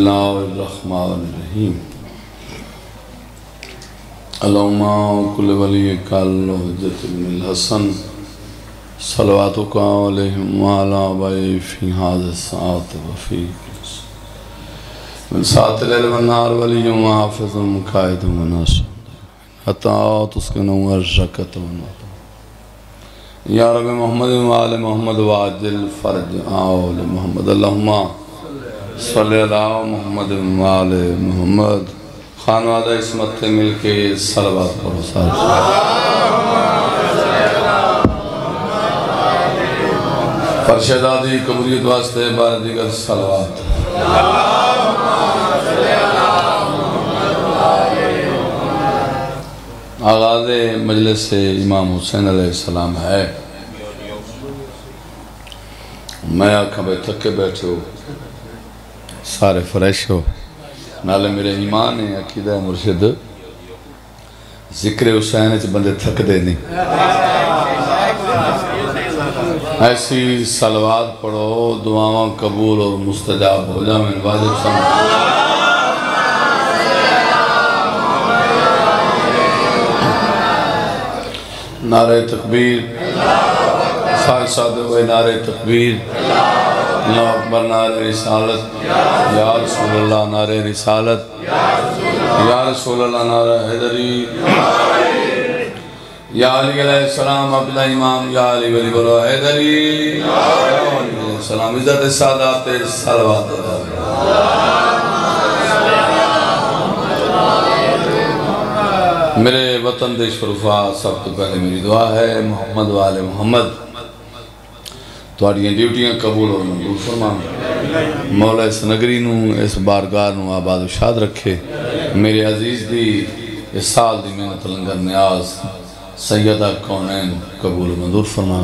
اللہ الرحمن الرحیم اللہم کل ولی کل حجت ابن الحسن صلواتک علیہم وعلا بائی فی حاضر ساعت وفی من ساعت لیل والنار ولی وحافظ مقائد وناصر حتی تسکنو ارشکت وناصر یا رب محمد وآل محمد وعجل فرج آل محمد اللہم صلی اللہ محمد وآل محمد خانوادہ اسمت سے مل کے صلوات پڑھو سارے فرشدادی قبولیت واسطے بار دیگر صلوات آغاز مجلس سے امام حسین علیہ السلام ہے میں آنکھاں بے تھکے بیٹھے ہو سارے فریش ہو نالے میرے ایمان ہے عقیدہ مرشد ذکر حسین چھ بندے تھک دے نہیں ایسی صلوات پڑھو دعاواں قبول اور مستجاب ہو جا میں واجب سمجھ نعرہ تکبیر سارے ساتھ ہوئے نعرہ تکبیر اللہ اکبر نعرہ رسالت یا رسول اللہ نعرہ رسالت یا رسول اللہ نعرہ حیدری یا علی علیہ السلام عبداللہ امام یا علی ولی بلو حیدری یا علی علیہ السلام عزت سادات صلوات میرے وطن دے شرفا سب تو پہلے میری دعا ہے محمد وآل محمد تواڈیاں ڈیوٹیاں قبول اور منظور فرما مولا اس نگری نو اس بارگاہ نو آباد و شاد رکھے میرے عزیز دی اس سال دی محنت لنگر نیاز سیدہ کونین قبول و منظور فرما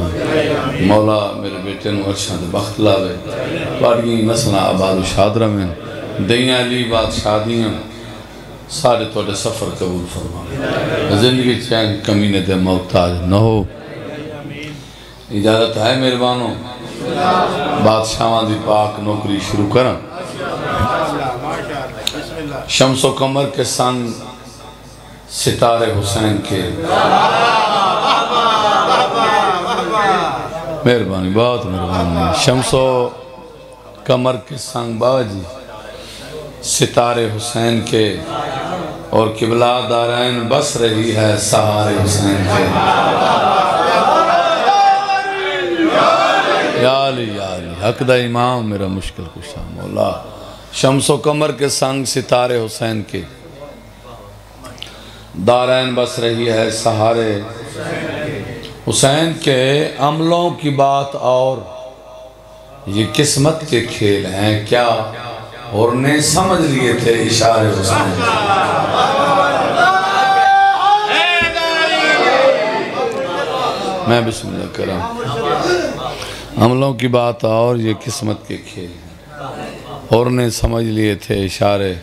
مولا میرے بیٹے نو عرشاں دے بخت لاوے تواڈیاں نسلہ آباد و شاد رمین دیاں علی بادشاہدیاں سارے توڑے سفر قبول فرما زندگی چین کمینے دے محتاج نہ ہو اجازت ہے مہربانوں بادشاہاں دی پاک نوکری شروع کریں شمس و قمر کے سنگ ستارے حسین کے مہربانی بہت مہربانی شمس و قمر کے سنگ بابا جی ستارے حسین کے اور قبلہ دارین بس رہی ہے سہارے حسین کے یا علی حق دا امام میرا مشکل کشا مولا شمس و قمر کے سنگ ستارے حسین کے دارین بس رہی ہے سہارے حسین کے عملوں کی بات اور یہ قسمت کے کھیل ہیں کیا اور نے سمجھ لیے تھے اشارے حسین میں بسم اللہ کرام عملوں کی بات اور یہ قسمت کے کھیل ہیں اور نے سمجھ لیے تھے اشارے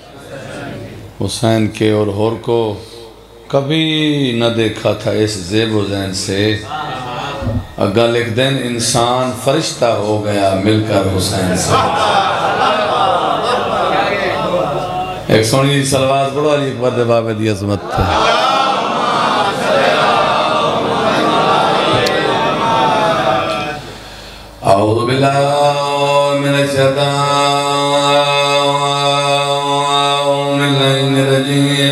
حسین کے اور ہور کو کبھی نہ دیکھا تھا اس زیب و زین سے اگر ایک دن انسان فرشتہ ہو گیا مل کر حسین سے ایک سونی صلوات پڑھو علی اکبر دے بابے دی عظمت تھا اعوذ باللہ من الشیطان الرجیم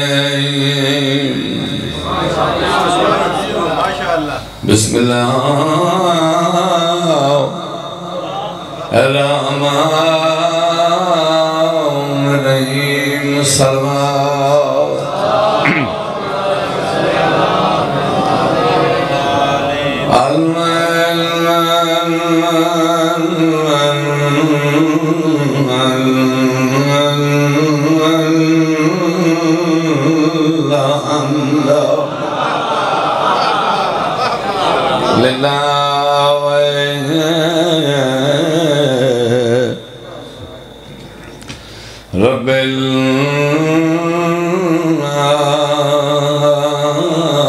بسم اللہ الرحمن الرحیم صلوات رب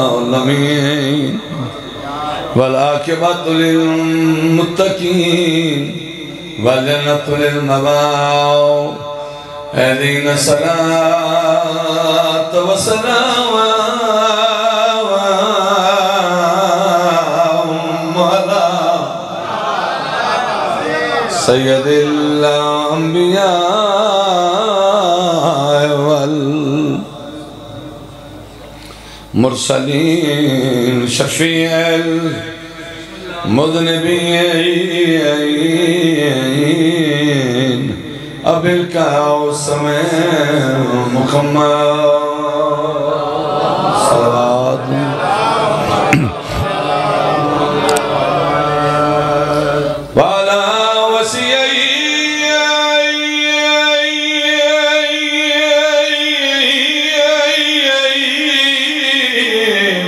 العالمین والعاقبۃ للمتقین والجنۃ للمأوى اهدنا الصلاة والسلام على سيد الأنبياء والمرسلين شفيع المذنبين أبي الكوثر محمد صلوات وعلى وصيه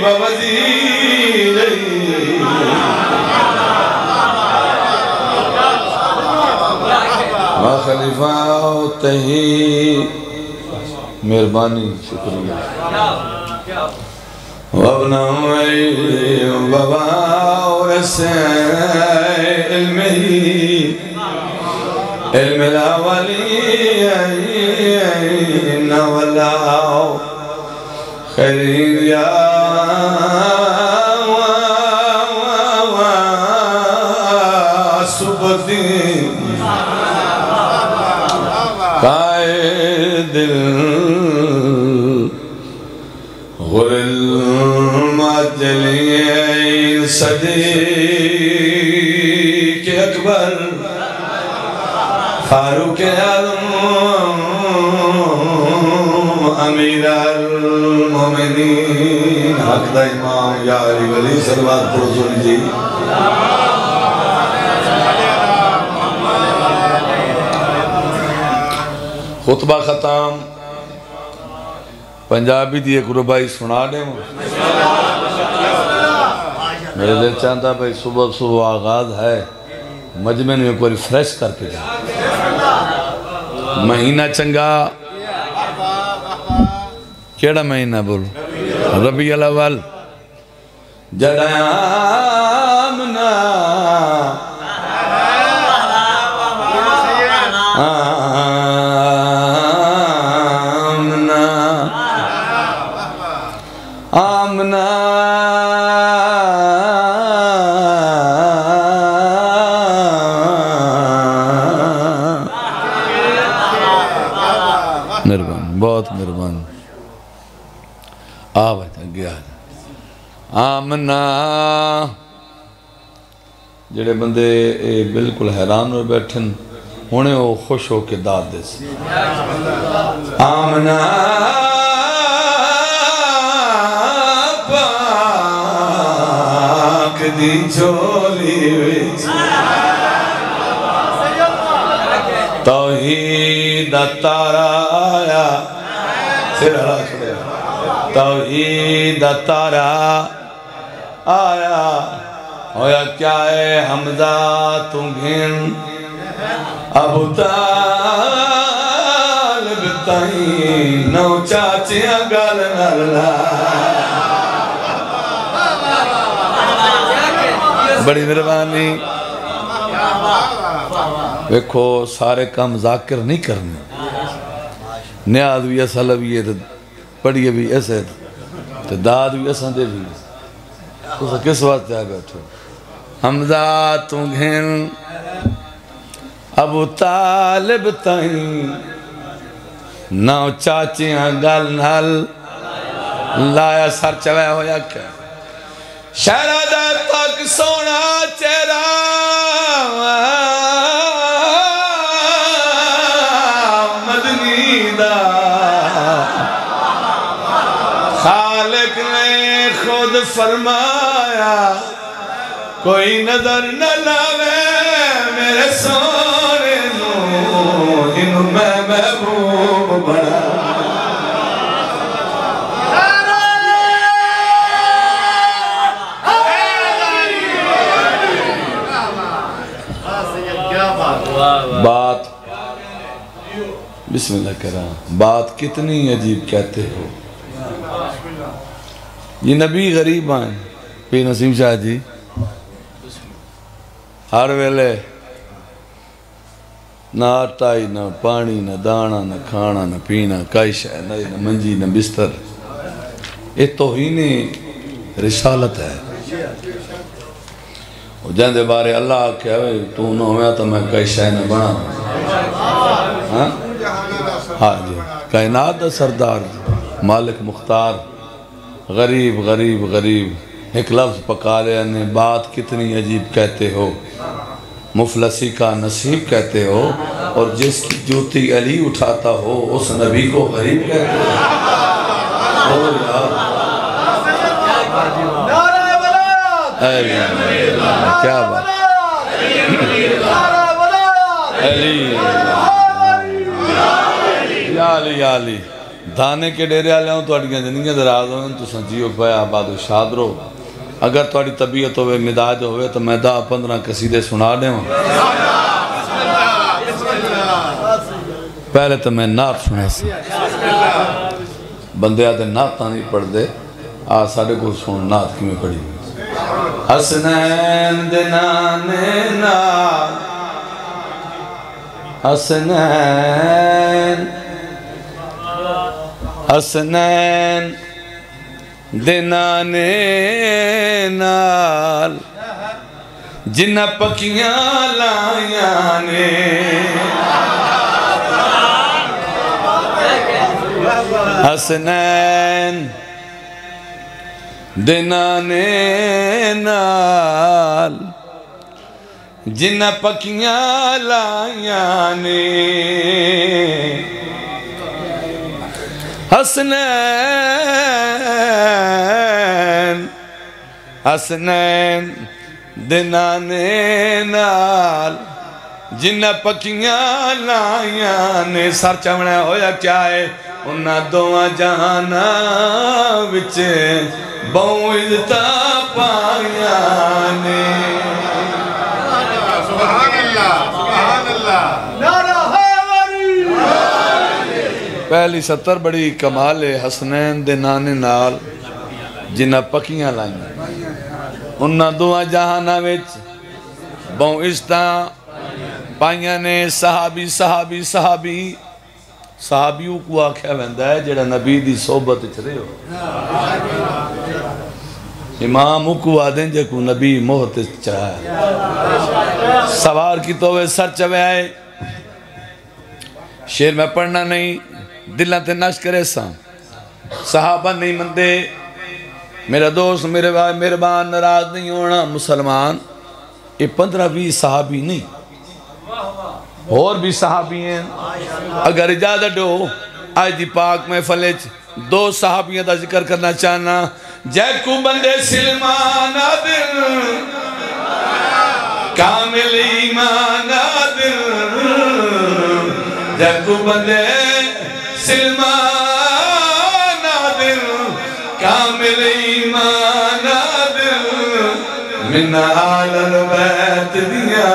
ووزيره وخلفاء ہی مہربانی شکریہ وابنوی وبابا ورسے علم الاولین واللاو خیرین یا سبتین قائد غر المعجلین صدیق اکبر فاروق اعظم امیر المومنین حق دا امام یا علی ولی صلوات پڑھو جی خطبہ ختم پنجابی دی ایک ربائی سنا دے میرے دل چاہتا بھائی صبح صبح آغاز ہے مجمع میں ایک باری فریش کر کے جائے مہینہ چنگا کیڑا مہینہ بولو ربیع الاول جدامنا آمنا مہربان بہت مہربان آوازہ گیا آمنا جڑے بندے بالکل حیران ہو بیٹھن ہونے وہ خوش ہو کے داد دے سے آمنا پاک دی جھولی وچ توحید تارا آیا سر ہلا چھڑے توحید تارا آیا ہویا کیا ہے حمزہ تم گھن ابو طالب تائیں نو چاچیاں گل نرلا بڑی مہربانی دیکھو سارے کام ذاکر نہیں کرنے نیاز بھی ایسا لبیے پڑھیے بھی ایسے داد بھی ایسا دے بھی تو کس وقت جائے بیٹھو حمزہ تم گھن ابو طالب تائیں نو چاچیاں گل نال لایا سر چوے ہویا کیا شہرادہ تک سونا چہرہ مدنی دا خالق نے خود فرمایا کوئی نظر نہ لاوے میرے سونے نو انہوں میں محبوب بڑا بات بسم اللہ کرام بات کتنی عجیب کہتے ہو یہ نبی غریب آئیں پی نسیم شاہ جی ہر ویلے نہ آٹائی نہ پانی نہ دانا نہ کھانا نہ پینا کئی شے نہ منجی نہ بستر یہ توہین رسالت ہے جن دے بارے اللہ کہا تو نہ ہویا تو میں کئی شے نہ بنا ہاں جی کائنات دا سردار مالک مختار غریب غریب غریب ایک لفظ پکا لے نے بات کتنی عجیب کہتے ہو مفلسی کا نصیب کہتے ہو اور جس کی جوتی علی اٹھاتا ہو اس نبی کو غریب کہتے ہو کیا بات علی یا علی یا علی دھانے کے ڈیرے آلے ہوں تو اٹھگیاں زندگیاں دراز ہوں تو سنجیو پایا آباد و شاد رو اگر توڑی طبیعت ہوئے مداج ہوئے تو میں 10-15 قصیدے سنا دے ہوں پہلے تو میں نعت سنے سے بندے آتے نعت نہیں پڑھ دے آج ساڑھے کو سن نعت کی میں پڑھی حسنین دنانے نال حسنین حسنین دنانے نال جنہ پکیاں لائیاں نے حسنین دنانے نال جنہ پکیاں لائیاں نے حسنین حسنین دنانے نال جنہ پکیاں لائیاں نے سر چمڑے ہویا کیا ہے انہاں دوہاں جہانا وچے بہوں عزتہ پائیاں نے سبحان اللہ سبحان اللہ نعرہ پہلی ستر بڑی کمال حسنین دے نانے نال جنہ پکیاں لائیں انہاں دعا جہانا وچ بہوں عزتاں پائیاں نے صحابی صحابی صحابی صحابیوں کو آکھیا ویندہ ہے جڑا نبی دی صحبت چرے ہو امام کو آدھیں جے کو نبی محت چاہے سوار کی تووے سر چوے آئے شیر میں پڑھنا نہیں دلہ تے نش کرے ساں صحابہ نہیں مندے میرا دوست میرے بھائی مہربان ناراض نہیں ہونا مسلمان یہ 15-20 صحابی نہیں اور بھی صحابی ہیں اگر اجازت ہو آج دی پاک میں فلج 2 صحابیوں دا ذکر کرنا چاہنا جے کو بندے سلمان دل کامل ایمان دل جے کو بندے سلمان دل کامل ایمان دل من آل البیت دیا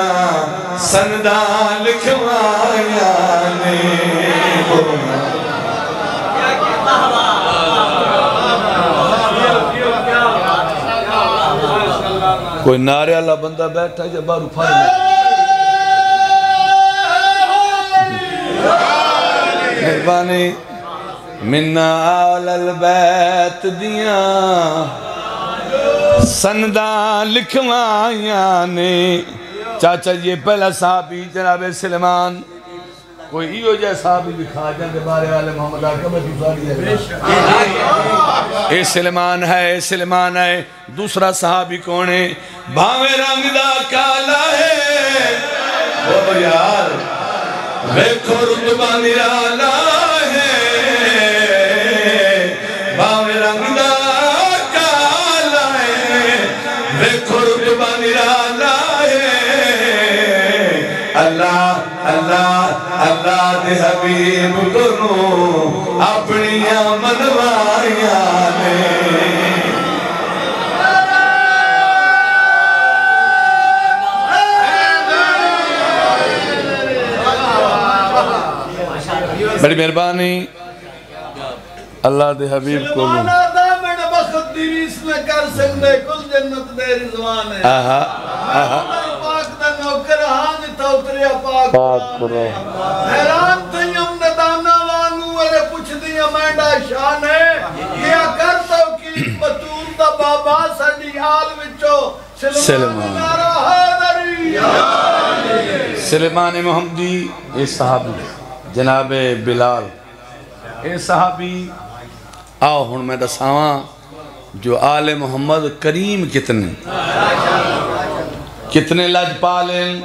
سندان لکھوایا نے کوئی نعرے اللہ بندہ بیٹھا ہے جب بارو پھائے مہربانی من آل البیت دیا سندان لکھوائیاں نے چاچا یہ پہلا صحابی جناب سلمان کوئی ہی ہو جائے صحابی بھی کھا جائیں کہ بارے والے محمد آقا میں دوساری ہے اے سلمان ہے اے سلمان ہے دوسرا صحابی کون ہے بھاوے رنگ دا کالا ہے وہ یار ویکھو رتبہ نرالا ہے بھاوے رنگ دا کالا ہے ویکھو رتبہ نرالا ہے اللہ اللہ اللہ دے حبیب کو اپنی منوائیاں نے بڑی مہربانی اللہ دے حبیب کو اس میں کر سکتے کل جنت دے رضوان ہے پاک دا نوکر ہاں اتریا پاک قرآن حیران تیم ندانا وانگو میرے پوچھ دیا مینڈا شان ہے کیا کرتا ہوں کہ بطول دا بابا سڑی حال وچو سلمان نارا حیدری سلیمان محمدی اے صحابی جناب بلال اے صحابی آؤ ہن میں دساواں جو آل محمد کریم کتنے لج پالیں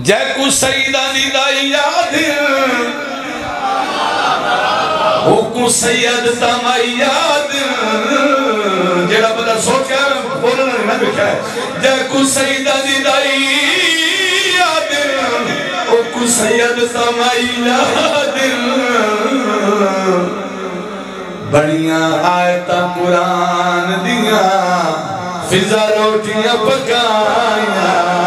جے کو سیدہ ندائی یاد او کو سید تمائی یاد جیڑا بدا سوچا بولنا نہیں میں بکھا ہے جے کو سیدہ ندائی یاد او کو سید تمائی یاد بڑیاں آیتہ قرآن دیا فضا روٹیاں پکائیاں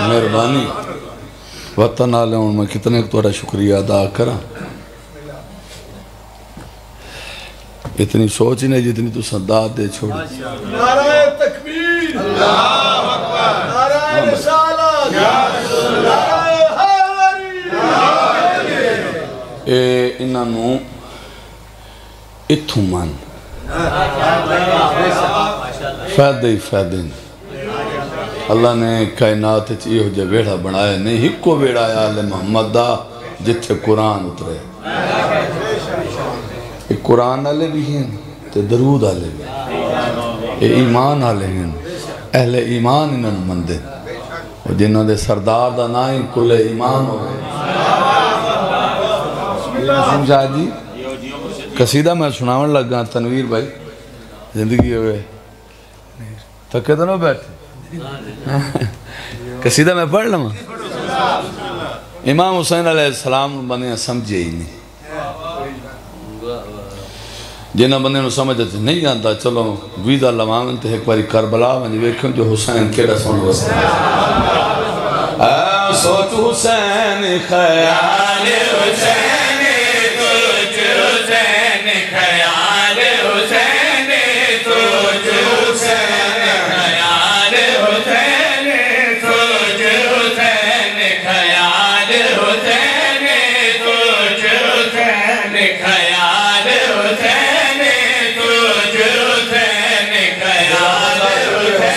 مہربانی وطن آلے ہوں میں کتنے تورا شکریہ ادا کرا اتنی سوچ ہی نہیں جتنی تو صدات دے چھوڑی نعرہ تکبیر نعرہ رسالت نعرہ حیدری انہوں اتھو من فیدے ہی فیدے اللہ نے کائنات چیئے جو بیڑا بنایا نہیں ہکو بیڑا ہے آل محمد دا جتھے قرآن اترے قرآن آلے بھی ہیں تے درود آلے بھی ہیں ایمان آلے ہیں اہل ایمان انہوں مندے جنہوں دے سردار دا نائیں کل ایمان ہو گئے سمجھا جی قصیدہ میں سناون لگا تنویر بھائی زندگی ہوئے تھکے تو نہ بیٹھے قصیدہ میں پڑھ لما امام حسین علیہ السلام بندے سمجھے ہی نہیں جنہ بندے نو سمجھے تھے نہیں جانتا چلو ویدہ لمامن تے ایک باری کربلا ونجی ویکھیں جو حسین کیڑا سن وستے سوچ حسین خیال حسین تجھ حسین خیال حسین تجھ حسین خیال حسین تجھ حسین خیال حسین تجھ حسین خیال حسین تجھ حسین خیال حسین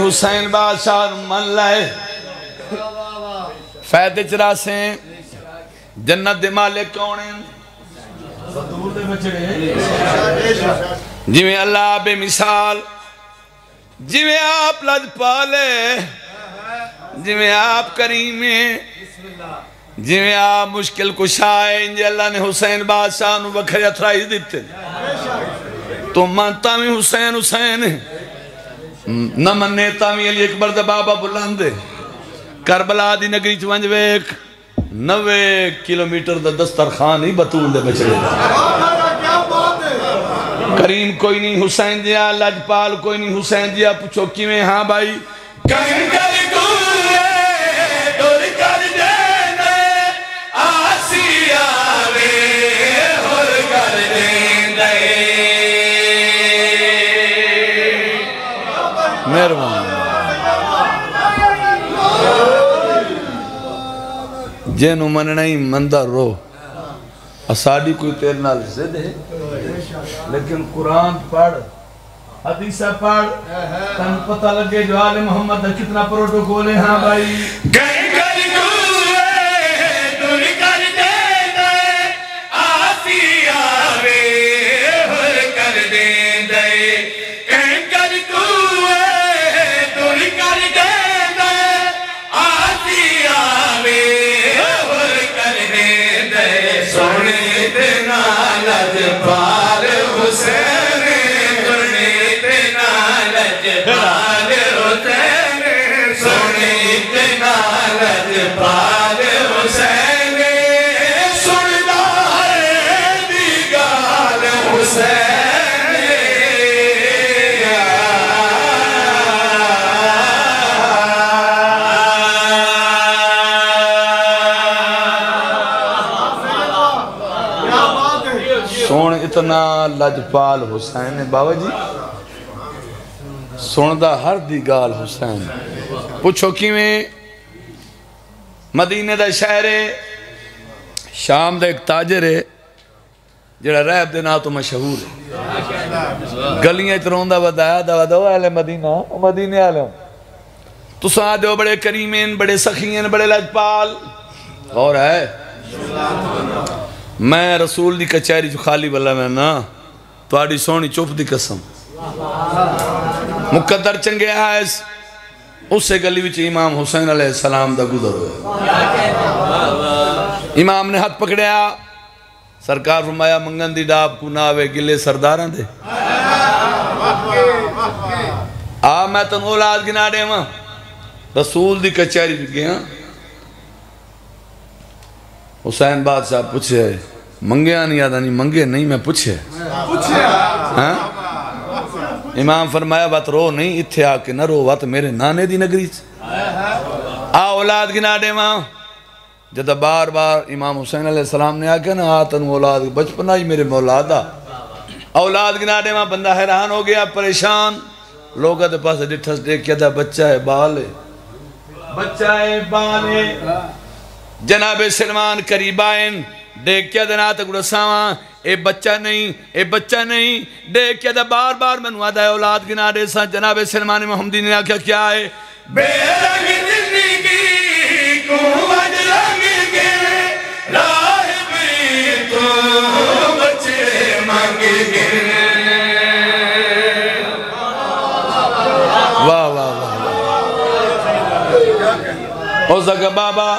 حسین بادشاہ من لائے فیدے چرا سے جنت دے مالک کون ہیں جویں اللہ بے مثال جویں آپ لج پالے جویں آپ کریم ہیں جویں آپ مشکل کشائے انجھے اللہ نے حسین بادشاہ نو بکھر اتھرائی دیتے تو مانتا میں حسین حسین نہ منیتا میں علی اکبر دا بابا بلندے کربلا دی نگری چونجوے 90 کلومیٹر دا دسترخان ہی بطول دے بچڑے کریم کوئی نہیں حسین دیا لجپال کوئی نہیں حسین دیا پوچھو کیویں ہاں بھائی کہیں کر گوئے دور کر دینے آسی آوے ہر کر دینے مہربان جینو مننا ہی مندہ رو اساڑی کوئی تیر نال زد ہے لیکن قرآن پڑھ حدیثہ پڑھ تن پتہ لگے جو آل محمد دا کتنا پروٹوکول ہے ہاں بھائی کہیں کر گوئے دور کر دینے آسی آوے ہر کر دینے کہیں کر گوئے دور کر دینے آسی آوے سونے دینا لجپال حسین سونے دینا لجپال حسین سونے دینا لجپال حسین سننا ہے دیگال حسین سون اتنا لجپال حسین بابا جی سون دا ہر دی گال حسین پوچھو کیویں مدینہ دا شہر شام دا ایک تاجر ہے جڑا ریب دے نا تو مشہور ہے گلیاں چروندہ بدایا دا ودو اہل مدینہ مدینہ عالم تو ساتھ دے بڑے کریمین بڑے سخیین بڑے لجپال اور ہے میں رسول دی کچھاری جو خالی بلا میں نا تو آڑی سونی چوپ دی قسم مقدر چنگے آئیس اس سے گلی وچ امام حسین علیہ السلام دا گزر ہوئے امام نے ہاتھ پکڑیا سرکار فرمایا منگن دی ڈاب کو ناوے گلے سرداران دے میں تن اولاد گنا دے ماں رسول دی کچھاری جو گیا حسین بادشاہ پوچھے منگیا نہیں یاد نہیں منگے نہیں میں پوچھے امام فرمایا بات رو نہیں اتھے آکے نہ رو بات میرے نانے دی نگری اولاد گنا دے ماں جدہ بار بار امام حسین علیہ السلام نے آکے نا آتن اولاد بچپنا ہی میرے مولادا اولاد گنا دے ماں بندہ حیران ہو گیا پریشان لوگا دے پاس ڈٹھس دیکھ کیا دا بچہ ہے بال ہے جناب سلمان قریبائن دیکھ کیا دنا تک رساواں اے بچہ نہیں دیکھ کیا دا بار بار میں نوادہ ہے اولاد گنا دے سا جناب سلمان محمدی نے آکھا کیا ہے بے رنگ زندگی کو مجرنگ کے راہ بھی تو بچے مانگ گے واہ واہ واہ ہو سکا بابا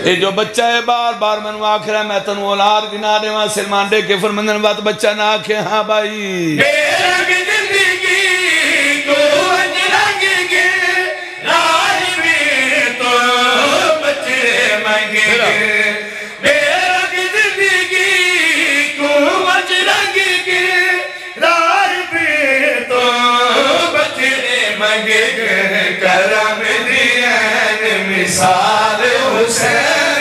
یہ جو بچہ ہے بار بار منو آخر ہے میں تنو اولاد گنا دے وہاں سلمان دے کے فرمندن بات بچہ نہ آکھے ہاں بھائی بے رنگ زندگی کو رنگ کے راہ بھی تو بچے مانگے بے رنگ زندگی کو رنگ کے راہ بھی تو بچے مانگے کرم دین مثال حسین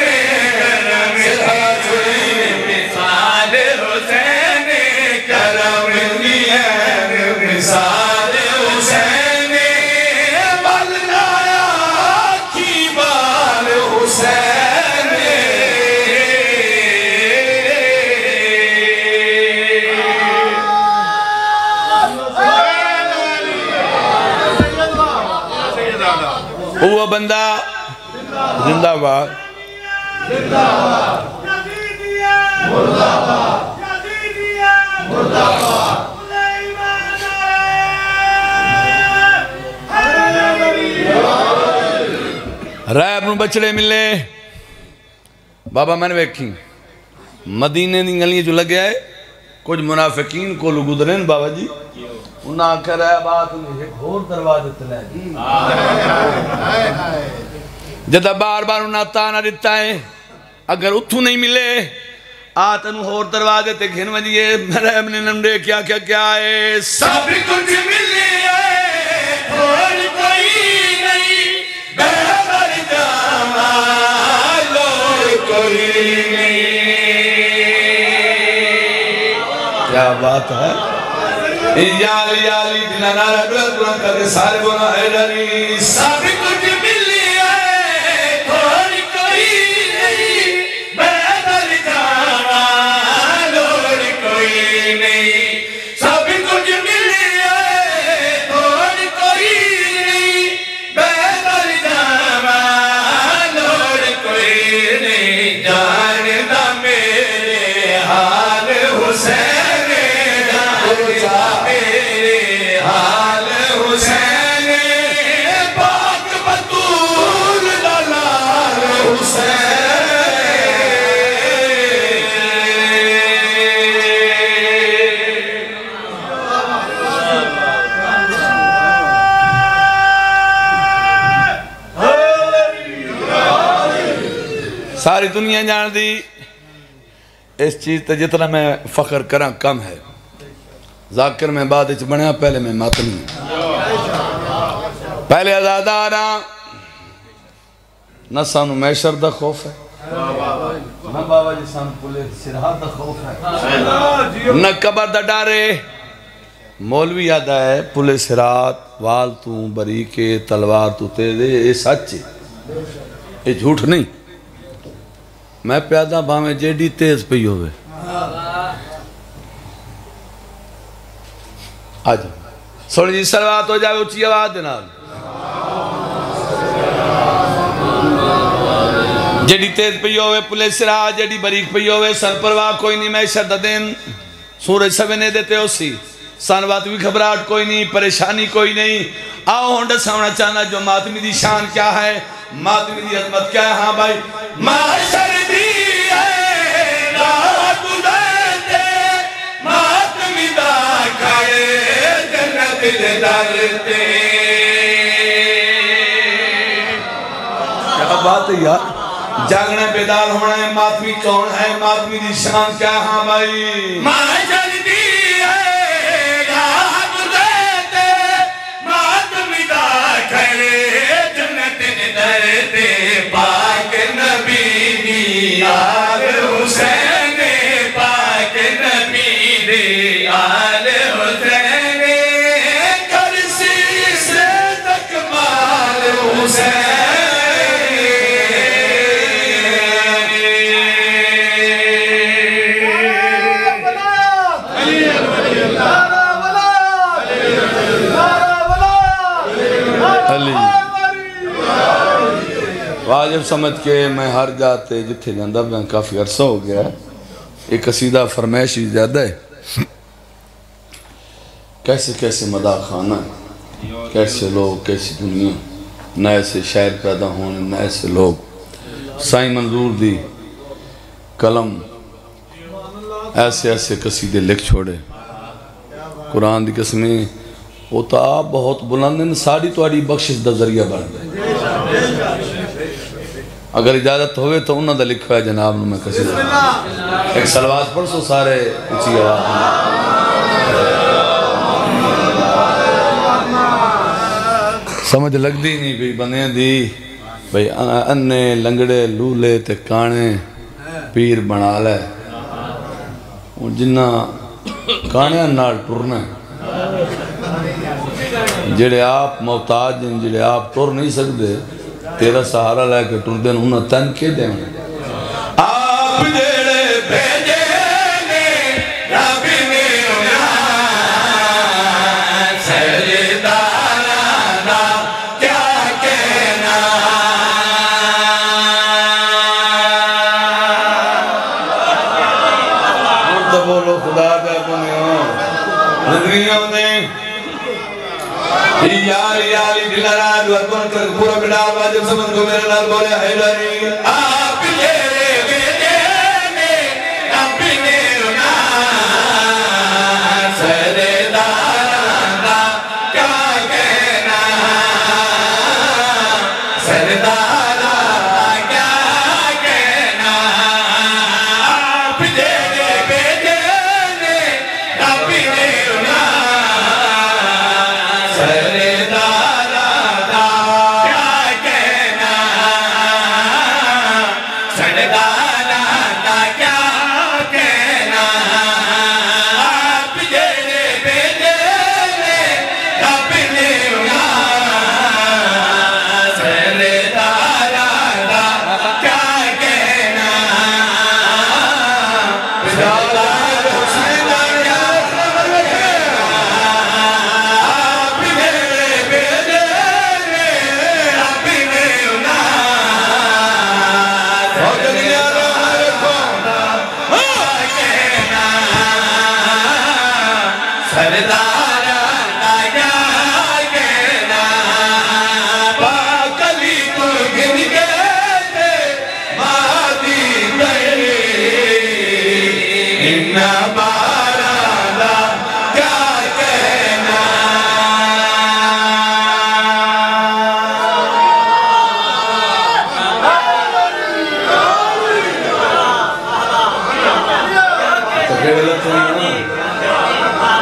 کرم مثال حسین کرم دین وہ بندہ زندہ باد ریب نو بچڑے ملے بابا میں نے ویکھی مدینے دی گلیاں جو لگیا ہے کچھ منافقین کو لوگ گزرین بابا جی انہاں کہہ رہا ہے بات انہیں ایک اور دروازے تلے جدہ بار بار انہاں تانا دیتا ہے اگر اتھو نہیں ملے آتنو اور دروازے تے گھن وجیے میرے ابن نمڈے کیا کیا کیا ہے سب کچھ ملے اور کوئی نہیں بہتر جامال اور کوئی نہیں کیا بات ہے یالی یالی بنا نارا بلند بلند کر کے سارے گناہ ہے ڈری سب کچھ ملی ہے کوئی کوئی نہیں بہتر جامال اور کوئی نہیں سب کچھ ملی ہے کوئی کوئی نہیں بہتر جامال اور کوئی نہیں جانتا میرے حال حسین ساری دنیا جان دی اس چیز تے جتنا میں فخر کراں کم ہے ذاکر میں بعد اچھ بنیا پہلے میں ماتمی پہلے ازادارا نہ سانو میشر دا خوف ہے نہ بابا جی سانو پولے سرحات دا خوف ہے نہ قبر دا ڈارے مولوی یاد ہے پولے سرحات وال تو بریکے تلوار تو تیرے یہ سچ ہے یہ جھوٹ نہیں میں پیادہ بھامیں جیڈی تیز پہ ہوئے آج سوڑی جی سلوات ہو جائے اچھی آواز دینا جیڈی تیز پہ ہوئے پولیس سراج جیڈی بریک پہ ہوئے سر پرواہ کوئی نہیں میں شرد دین سورج سوینے دیتے ہو سی سانوات بھی خبرات کوئی نہیں پریشانی کوئی نہیں آؤ ہونڈا سامنا چاہنا جو ماتمی دی شان کیا ہے ماتمی دی عظمت کیا ہے ہاں بھائی معاشر دی ہے رات دیتے ماتمی دا کھائے جنت درتے کیا بات ہے یار جاگنے بیدار ہونا ہے ماتمی کون ہے ماتمی دی شان کیا ہے ہاں بھائی معاشر دی ہے رات دیتے ماتمی دا کھائے جنت درتے پاک نبی دی آل حسین پاک نبی دی آل حسین کرسی سے تک مال حسین واجب سمجھ کے میں ہر جاتے جتھے جاندہ میں کافی عرصہ ہو گیا ایک قصیدہ فرمائشی زیادہ ہے کیسے کیسے مداح خانہ کیسے لوگ کیسی دنیا نئے سے شاعر پیدا ہونے نئے سے لوگ سائیں منظور دی قلم ایسے ایسے قصیدے لکھ چھوڑے قرآن دی قسمیں وہ تو آپ بہت بلند ساڑی تو آڑی بخشش دا ذریعہ بڑھ گئے اگر اجازت ہوئے تو انہوں نے لکھا ہے جناب میں کسی ایک سلوات پر سو سارے اچھی آواز سمجھ لگ دی نہیں بھی بنے دی بھئی انے لنگڑے لولے تے کانے پیر بنا لے جنہ کانے نال ٹرنا جڑے آپ محتاج ہیں جڑے آپ ٹر نہیں سکتے تیرا سہارا لے کے ٹر دیں انہوں تن کے دیں آپ جڑے بھیجے نے رب نے انہاں سجدارانا کیا کہنا بکریوں نے یاری یاری دلارا دوار کون کر پورا بڑا واجب سمجھ کو میرے نال بولے حیداری آپ تیرے بیٹے نے اپنے رونا سرداران دا کیا کہنا سرداران دا کیا کہنا آپ تیرے بیٹے نے اپنے رونا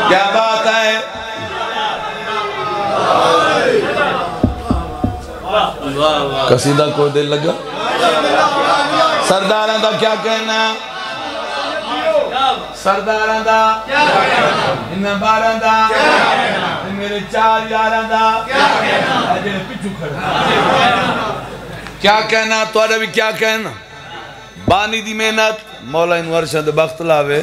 کیا بات ہے قصیدہ کو دل لگا سرداران دا کیا کہنا سرداران دا انہاں باران دا میرے چار یاران دا اجھے پچھو کھڑا کیا کہنا توڑا بھی کیا کہنا بانی دی محنت مولا انوار شاند بخت لاوے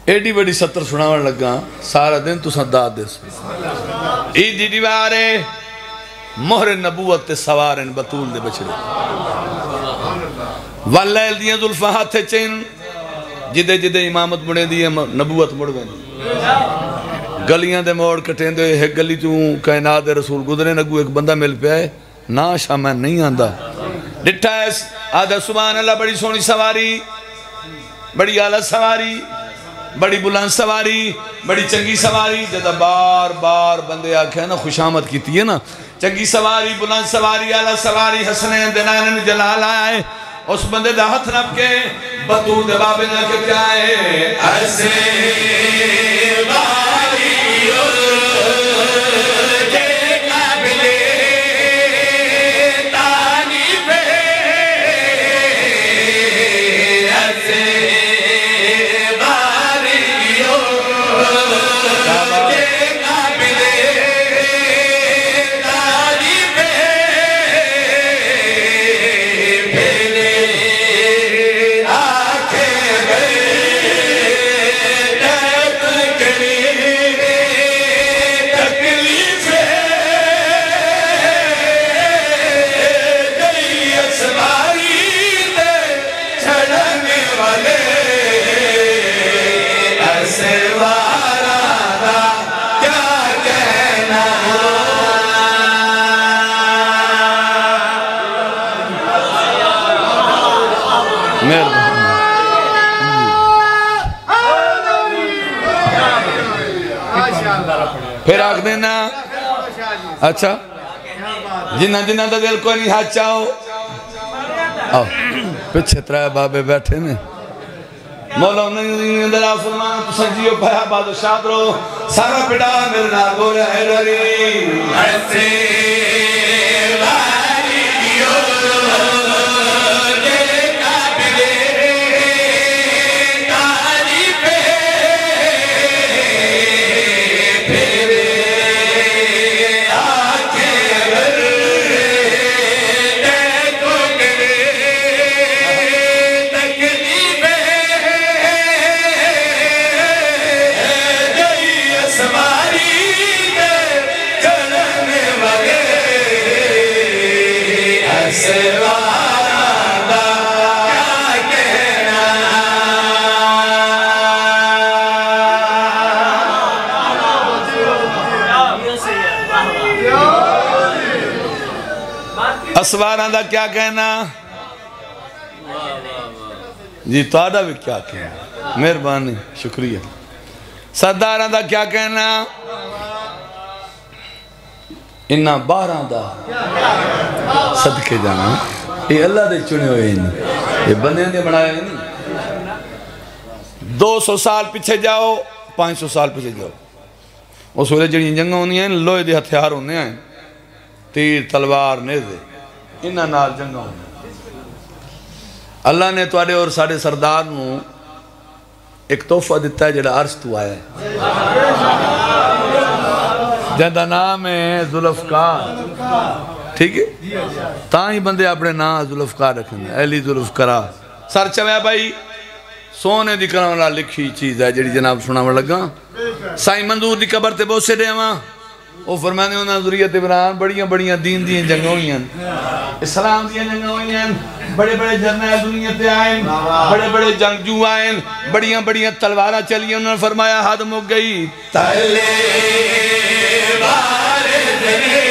ایڈی بڑی ستر سناون لگا سارا دن تو سنداد دیس ایدی دیوارے مہر نبوت تے سوارن بطول دے بچڑے واللیل دیاں ظلفہ ہاتھے چین جدے جدے امامت مڑے دیئے نبوت مڑ گئے گلیاں دے موڑ کٹیں دے ایک گلی تو کائنات رسول گزرے نگو ایک بندہ مل پہ آئے ناشا میں نہیں آندہ ڈٹھا ہے آدھا سبحان اللہ بڑی سونی سواری بڑی آلہ سواری بڑی بلند سواری بڑی چنگی سواری جدہ بار بار بندے آکھے نا خوش آمد کیتی ہے نا چنگی سواری بلند سواری آلہ سواری حسنین دنانن جلال آئے اس بندے دا ہتھ نب کے بطور دے بابے نہ کے کیا ہے ایسے باری پھر آکھ دینا اچھا جنہ جنہ دا دل کوئی نہیں ہاتھ چاہو آؤ پچھے ترائے بابے بیٹھے نے مولا انہیں اندرہ فرمان تو سجیو پہا بادشاہ رو سارا پڑا میرے نال بولے ہے لری ایسے دا کیا کہنا جی تھوڑا بھی کیا کہنا مہربانی شکریہ سرداراں دا کیا کہنا انہاں 12 دا صدقے جانا یہ اللہ دے چنے ہوئے نہیں یہ بندیاں دے بنائے نہیں 200 سال پیچھے جاؤ 500 سال پیچھے جاؤ اس ویلے جڑی جنگاں ہوندی ہیں لوہے دے ہتھیار ہوندے ہیں تیر تلوار نیزے انہاں نال جنگاں ہوندی اللہ نے تواڈے اور ساڈے سردار نو ایک تحفہ دیتا ہے جڑا عرش تو آیا ہے جہاں نام ہے ذوالفقار ٹھیک ہے تاں ہی بندے اپنے نام ذوالفقار رکھیں گے اہلی ذوالفقار سر چویا بھائی سونے دی کرام اللہ لکھی چیز ہے جڑی جناب سنا میں لگا سائیں منظور دی قبر تے بہت سے دے ہاں وہ فرمانے ہونا ذریت ابراہیم بڑیاں بڑیاں دین دیاں جنگاں ہوئی ہیں اسلام دیاں جنگاں ہوئی ہیں بڑے بڑے جرنیل دنیا تے آئیں بڑے بڑے جنگجو آئیں بڑیاں بڑیاں تلوارہ چلی انہوں نے فرمایا حد مک گئی تلوار دنے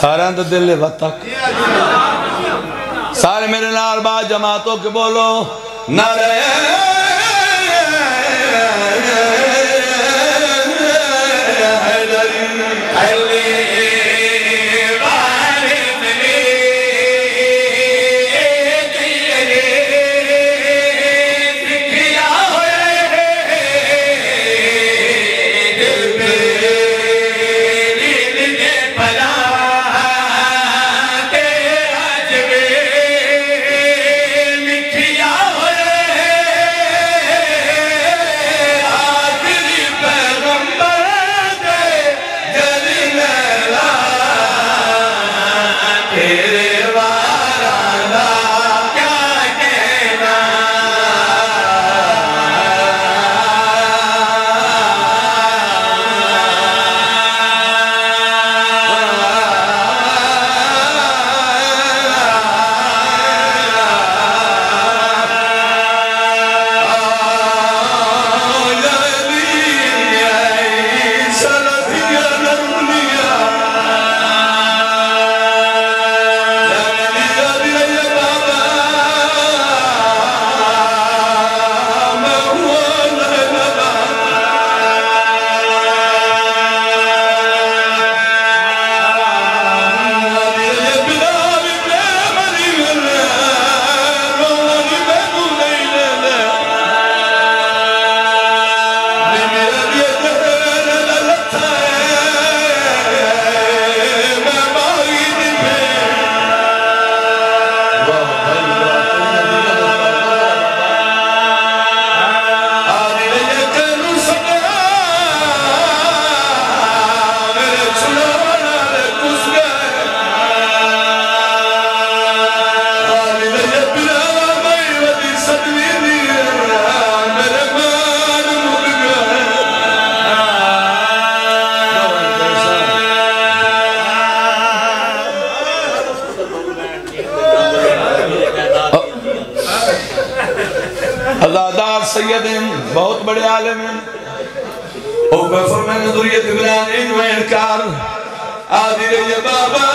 سارے اندر دل وطق سارے میرے نال با جماعتوں کے بولو نعرہ ازادار سید ہیں بہت بڑے عالم ہیں او فرمانے ذریت ابراہیم میں انکار آدھی رہی بابا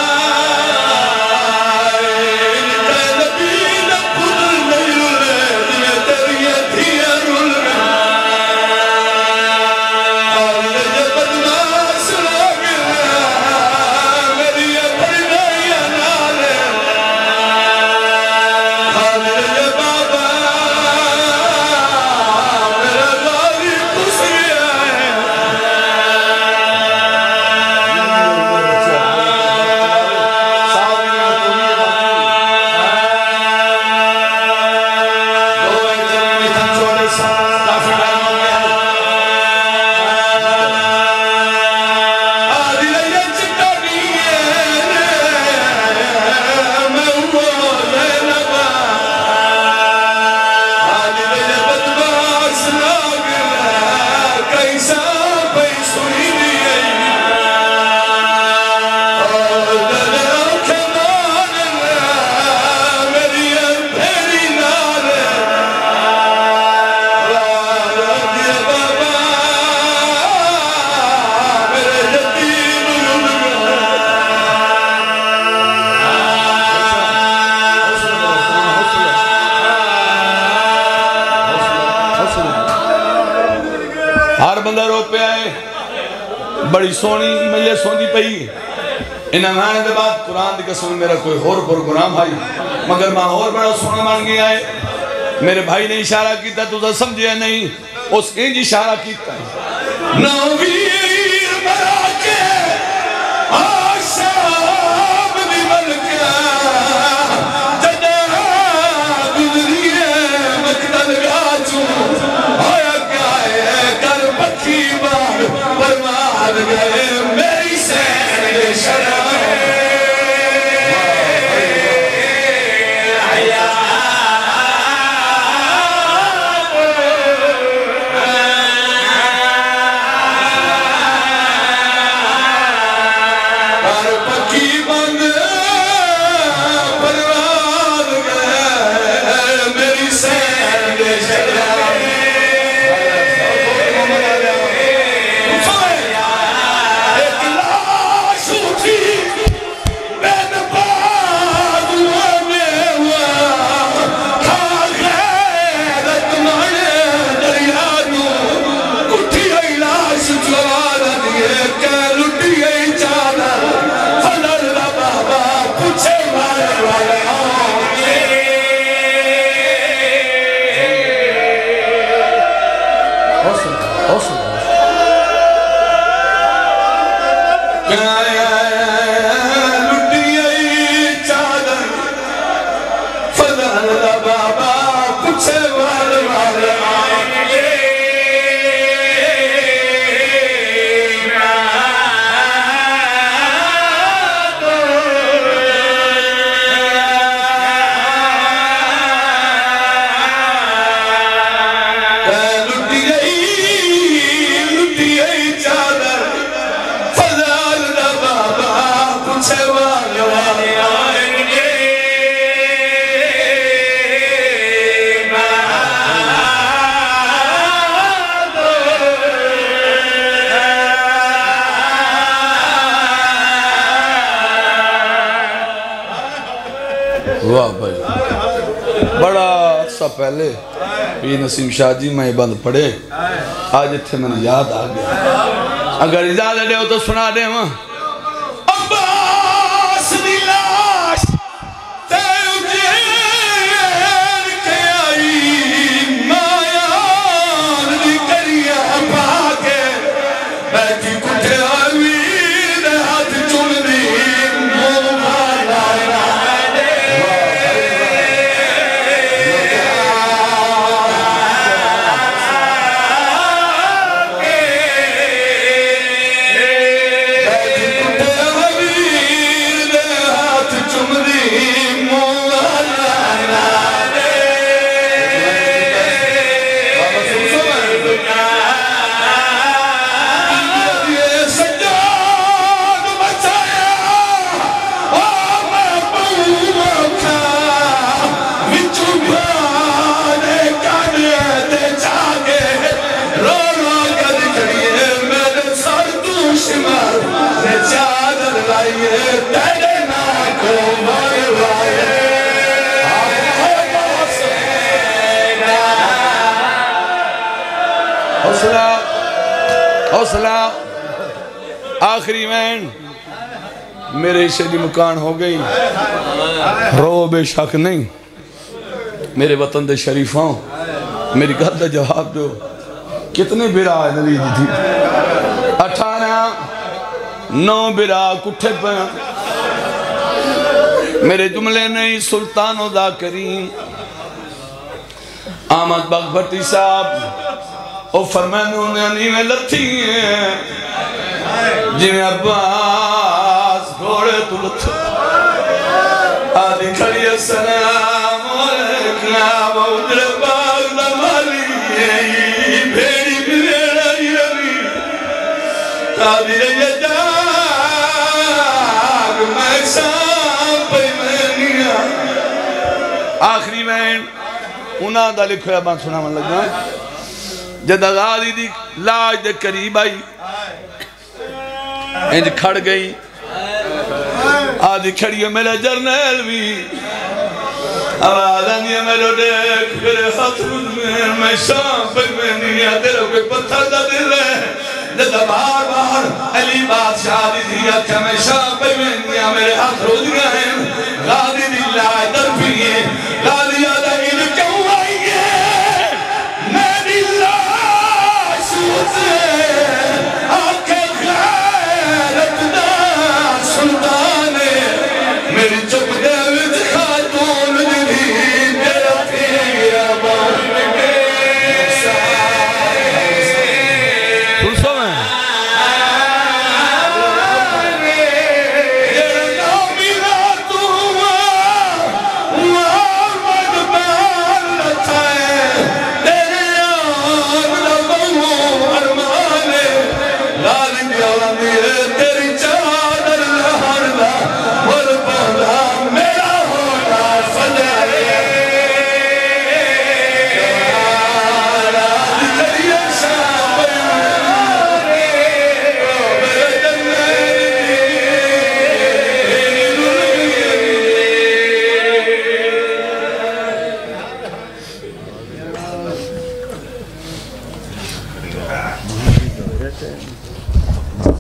بڑی سونی مجھے سوندی پئی انہاں آنے دے بعد قرآن دی قسم میرا کوئی اور پروگرام بھائی مگر ماحول بڑا سونا مان گیا ہے میرے بھائی نے اشارہ کیتا تو سمجھے نہیں اس انج اشارہ کیتا ہے نویر مرا کے آشاب دی ملکہ جدہ گزریے مقتل گاچوں آیا کیا ہے کر پکی بار برماد گئے میری سین شرم واہ بھائی بڑا عرصہ پہلے یہ نسیم شاہ جی میں بند پڑے آج اتھے میں نے یاد آ گیا اگر اجازت دے ہو تو سنا دے ہاں عباس دی لاش تے اجیر کے آئی مایان دی کریا پاکے بیٹھی کٹھے آئی دے ہاتھ چون دی حوصلہ آخری وین میرے شدی مکان ہو گئی رو بے شک نہیں میرے وطن دے شریفوں میری گھر دا جواب دو کتنے برا ہے نبی دی تھی 9 برا کٹھے پہ میرے جملے نہیں سلطانو دا کریم آمد بغ بھٹی صاحب او فرمینوں نے انہی میں لتھی ہیں جنہیں عباس گھوڑے تو لتھی آدھی کھڑی السلام علیکم اجر باغ نمالی بھیڑی بھیڑا یمی آدھی رہی جاگ میں شام پہ مینیا آخری وین انہاں دا لکھویا بان سنا من لگا جد غازی دی لاج دے قریب آئی انج کھڑ گئی آدھی کھڑی ہے میرا جرنیل بھی آواز آنی ہے میرے دیکھ میرے خط میں شام پر میں نہیں آتے رہو کوئی پتھر دا دل ہے جد بار بار اے بادشاہ